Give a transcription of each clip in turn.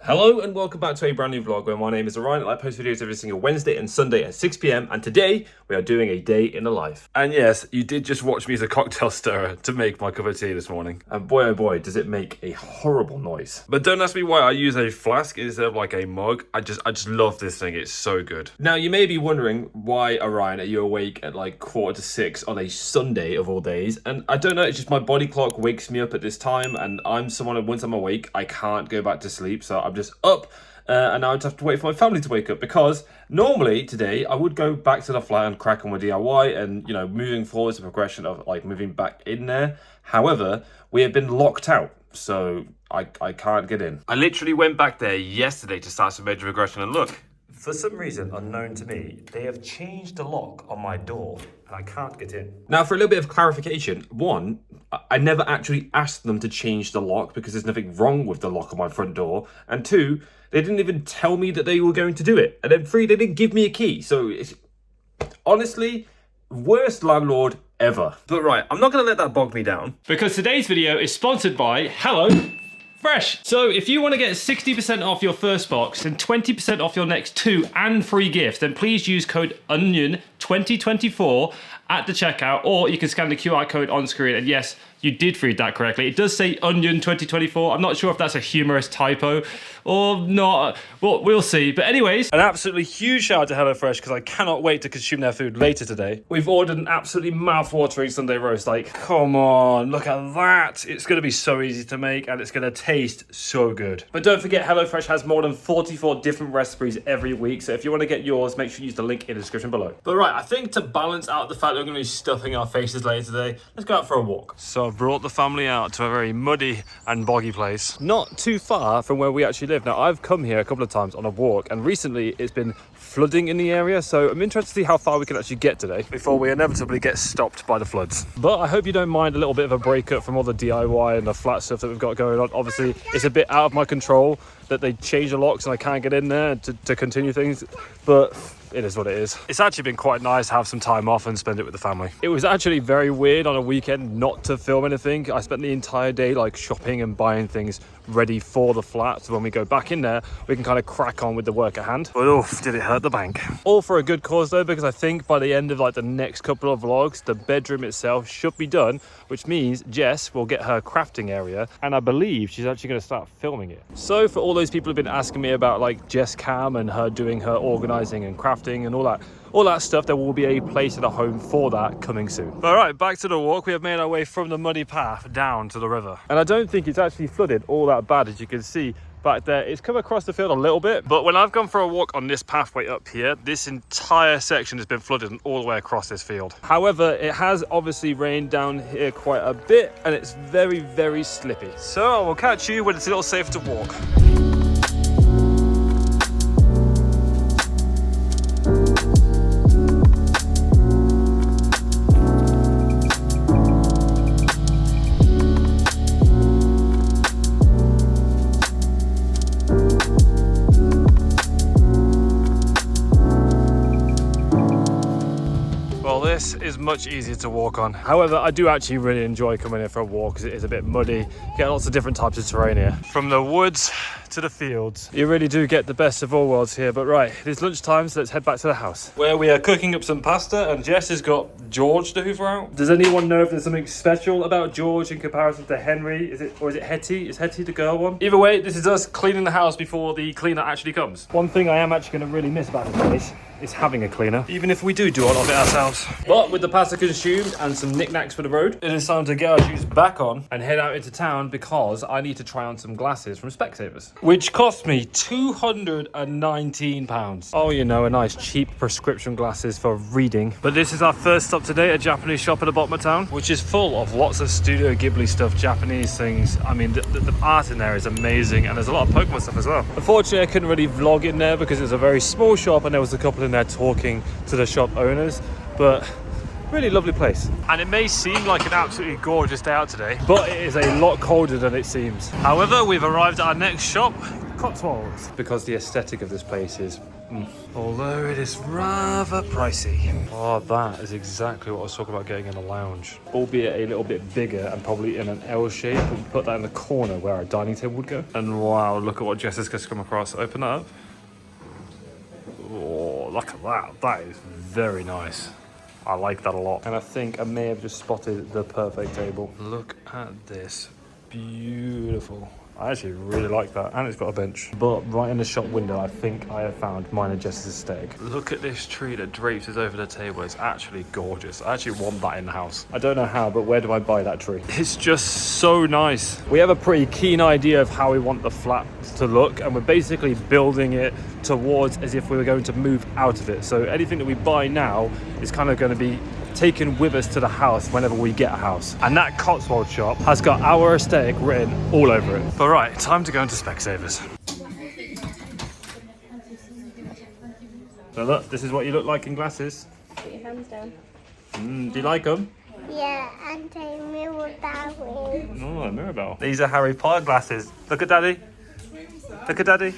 Hello and welcome back to a brand new vlog where my name is Orion and I post videos every single Wednesday and Sunday at 6 PM, and today we are doing a day in the life. And yes, you did just watch me as a cocktail stirrer to make my cup of tea this morning. And boy oh boy does it make a horrible noise. But don't ask me why I use a flask instead of like a mug. I just love this thing, it's so good. Now you may be wondering, why Orion are you awake at like 5:45 on a Sunday of all days? And I don't know, it's just my body clock wakes me up at this time, and I'm someone that once I'm awake I can't go back to sleep, so I'm just up. And now I just have to wait for my family to wake up, because normally today I would go back to the flat and crack on with DIY and, you know, moving forward is a progression of like moving back in there. However, we have been locked out, so I can't get in. I literally went back there yesterday to start some major regression, and look, for some reason unknown to me, they have changed the lock on my door and I can't get in. Now, for a little bit of clarification, one, I never actually asked them to change the lock because there's nothing wrong with the lock on my front door. And two, they didn't even tell me that they were going to do it. And then three, they didn't give me a key. So it's honestly, worst landlord ever. But right, I'm not gonna let that bog me down, because today's video is sponsored by HelloFresh. So if you want to get 60% off your first box and 20% off your next 2 and free gifts, then please use code ONION2024 at the checkout, or you can scan the QR code on screen. And yes, you did read that correctly. It does say Onion 2024. I'm not sure if that's a humorous typo or not. Well, we'll see. But anyways, an absolutely huge shout out to HelloFresh because I cannot wait to consume their food later today. We've ordered an absolutely mouth-watering Sunday roast. Like, come on, look at that. It's going to be so easy to make and it's going to taste so good. But don't forget, HelloFresh has more than 44 different recipes every week. So if you want to get yours, make sure you use the link in the description below. But right, I think to balance out the fact that we're going to be stuffing our faces later today, let's go out for a walk. So I've brought the family out to a very muddy and boggy place. Not too far from where we actually live. Now, I've come here a couple of times on a walk, and recently it's been flooding in the area, so I'm interested to see how far we can actually get today before we inevitably get stopped by the floods. But I hope you don't mind a little bit of a breakup from all the DIY and the flat stuff that we've got going on. Obviously, it's a bit out of my control that they changed the locks and I can't get in there to continue things, but it is what it is. It's actually been quite nice to have some time off and spend it with the family. It was actually very weird on a weekend not to film anything. I spent the entire day like shopping and buying things ready for the flat, so when we go back in there we can kind of crack on with the work at hand. But oof, did it hurt the bank. All for a good cause though, because I think by the end of like the next couple of vlogs, the bedroom itself should be done, which means Jess will get her crafting area, and I believe she's actually going to start filming it. So for all those people who've been asking me about like Jess Cam and her doing her organizing and crafting and all that stuff, there will be a place and a home for that coming soon. All right, back to the walk. We have made our way from the muddy path down to the river. And I don't think it's actually flooded all that bad, as you can see back there. It's come across the field a little bit. But when I've gone for a walk on this pathway up here, this entire section has been flooded all the way across this field. However, it has obviously rained down here quite a bit and it's very, very slippy. So I will catch you when it's a little safer to walk. This is much easier to walk on. However, I do actually really enjoy coming here for a walk because it is a bit muddy. You get lots of different types of terrain here. From the woods to the fields. You really do get the best of all worlds here. But right, it is lunchtime, so let's head back to the house, where we are cooking up some pasta, and Jess has got George to hoover out. Does anyone know if there's something special about George in comparison to Henry? Is it Hetty? Is Hetty the girl one? Either way, this is us cleaning the house before the cleaner actually comes. One thing I am actually going to really miss about this place is having a cleaner. Even if we do a lot of it ourselves. But with the pasta consumed and some knickknacks for the road, it is time to get our shoes back on and head out into town, because I need to try on some glasses from Specsavers, which cost me £219. Oh, you know, a nice cheap prescription glasses for reading. But this is our first stop today, a Japanese shop at the bottom of town, which is full of lots of Studio Ghibli stuff, Japanese things. I mean, the art in there is amazing, and there's a lot of Pokemon stuff as well. Unfortunately, I couldn't really vlog in there because it's a very small shop and there was a couple in there talking to the shop owners, but really lovely place. And it may seem like an absolutely gorgeous day out today, but it is a lot colder than it seems. However, we've arrived at our next shop, Cotswolds, because the aesthetic of this place is Although it is rather pricey. Oh, that is exactly what I was talking about getting in a lounge. Albeit a little bit bigger and probably in an L shape. We'll put that in the corner where our dining table would go. And wow, look at what Jess has just come across. Open that up. Oh, look at that. That is very nice. I like that a lot. And I think I may have just spotted the perfect table. Look at this. Beautiful. I actually really like that, and it's got a bench. But right in the shop window, I think I have found mine and Jess's aesthetic. Look at this tree that drapes us over the table. It's actually gorgeous. I actually want that in the house. I don't know how, but where do I buy that tree? It's just so nice. We have a pretty keen idea of how we want the flat to look, and we're basically building it towards as if we were going to move out of it. So anything that we buy now is kind of going to be taken with us to the house whenever we get a house. And that Cotswold shop has got our aesthetic written all over it. But right, time to go into Specsavers. So look, this is what you look like in glasses. Put your hands down. Do you like them? Yeah, and a mirror that way. Oh, Mirabelle. These are Harry Potter glasses. Look at Daddy. Look at Daddy.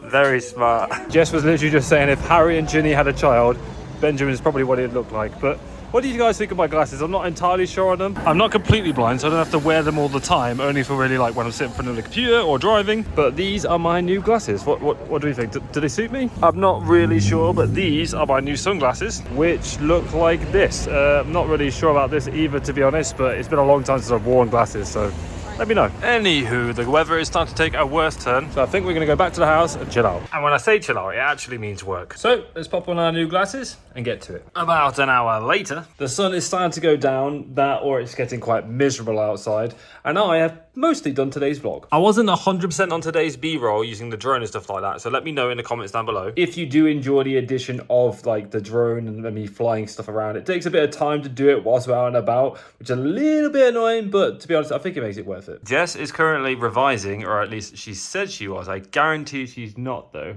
Very smart. Jess was literally just saying if Harry and Ginny had a child, Benjamin is probably what it'd look like. But what do you guys think of my glasses? I'm not entirely sure on them. I'm not completely blind, so I don't have to wear them all the time, only for really like when I'm sitting in front of the computer or driving. But these are my new glasses. What do you think? Do they suit me? I'm not really sure, but these are my new sunglasses, which look like this. I'm not really sure about this either, to be honest, but it's been a long time since I've worn glasses, so let me know. Anywho, the weather is starting to take a worse turn, so I think we're going to go back to the house and chill out. And when I say chill out, it actually means work. So let's pop on our new glasses and get to it. About an hour later, the sun is starting to go down, or it's getting quite miserable outside, and I have mostly done today's vlog. I wasn't 100% on today's B-roll using the drone and stuff like that, so let me know in the comments down below if you do enjoy the addition of like the drone and me flying stuff around. It takes a bit of time to do it whilst we're out and about, which is a little bit annoying, but to be honest, I think it makes it worth it. Jess is currently revising, or at least she said she was. I guarantee she's not though.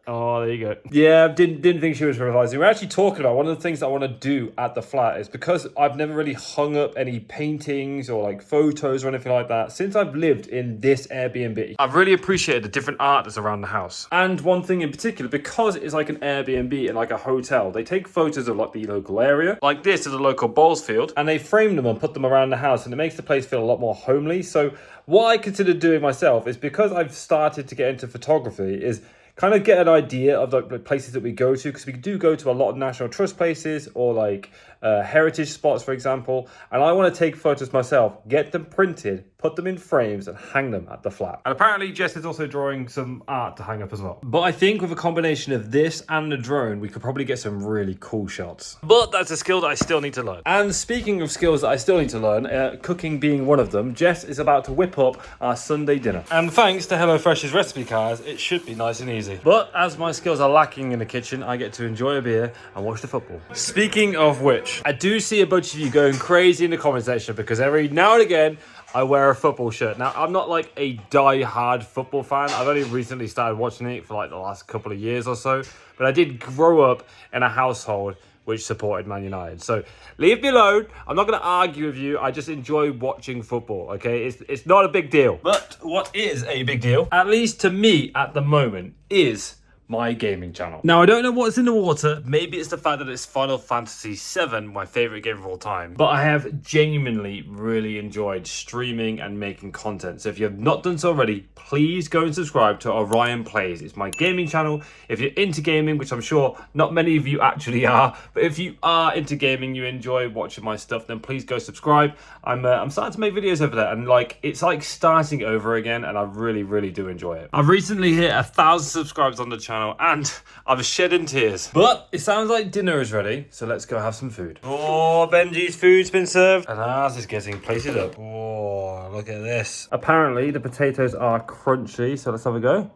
Oh, there you go. Yeah, didn't think she was revising. We're actually talking about one of the things that I want to do at the flat is because I've never really hung up any paintings or like photos or anything like that since I've lived in this Airbnb. I've really appreciated the different art that's around the house. And one thing in particular, because it's like an Airbnb and like a hotel, they take photos of like the local area. Like this is a local bowls field, and they frame them and put them around the house, and it makes the place feel a lot more homely. So what I consider doing myself is, because I've started to get into photography, is kind of get an idea of the places that we go to, because we do go to a lot of National Trust places or like heritage spots, for example, and I want to take photos myself, get them printed, put them in frames and hang them at the flat. And apparently Jess is also drawing some art to hang up as well. But I think with a combination of this and the drone, we could probably get some really cool shots. But that's a skill that I still need to learn. And speaking of skills that I still need to learn, cooking being one of them, Jess is about to whip up our Sunday dinner. And thanks to HelloFresh's recipe cards, it should be nice and easy. But as my skills are lacking in the kitchen, I get to enjoy a beer and watch the football. Speaking of which, I do see a bunch of you going crazy in the comment section because every now and again, I wear a football shirt. Now, I'm not like a die-hard football fan. I've only recently started watching it for like the last couple of years or so. But I did grow up in a household which supported Man United. So leave me alone. I'm not going to argue with you. I just enjoy watching football, okay? It's not a big deal. But what is a big deal, at least to me at the moment, is my gaming channel. Now, I don't know what's in the water. Maybe it's the fact that it's Final Fantasy VII, my favorite game of all time. But I have genuinely really enjoyed streaming and making content. So if you have not done so already, please go and subscribe to Orion Plays. It's my gaming channel. If you're into gaming, which I'm sure not many of you actually are, but if you are into gaming, you enjoy watching my stuff, then please go subscribe. I'm starting to make videos over there, and like it's like starting over again, and I really do enjoy it. I've recently hit 1,000 subscribers on the channel, and I've shed in tears. But it sounds like dinner is ready, so let's go have some food. Oh, Benji's food's been served, and ours is getting plated up. Oh, look at this. Apparently, the potatoes are crunchy, so let's have a go.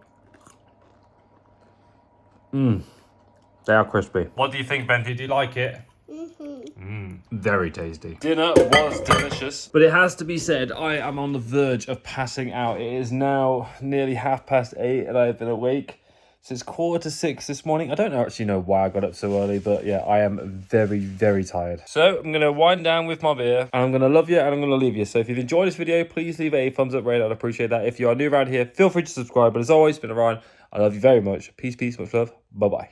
They are crispy. What do you think, Benji? Do you like it? Very tasty. Dinner was delicious. But it has to be said, I am on the verge of passing out. It is now nearly 8:30 and I have been awake So it's 5:45 this morning. I don't actually know why I got up so early, but yeah, I am very, very tired. So I'm going to wind down with my beer, and I'm going to love you, and I'm going to leave you. So if you've enjoyed this video, please leave a thumbs up rating. I'd appreciate that. If you are new around here, feel free to subscribe. But as always, it's been Orion. I love you very much. Peace, peace, much love. Bye-bye.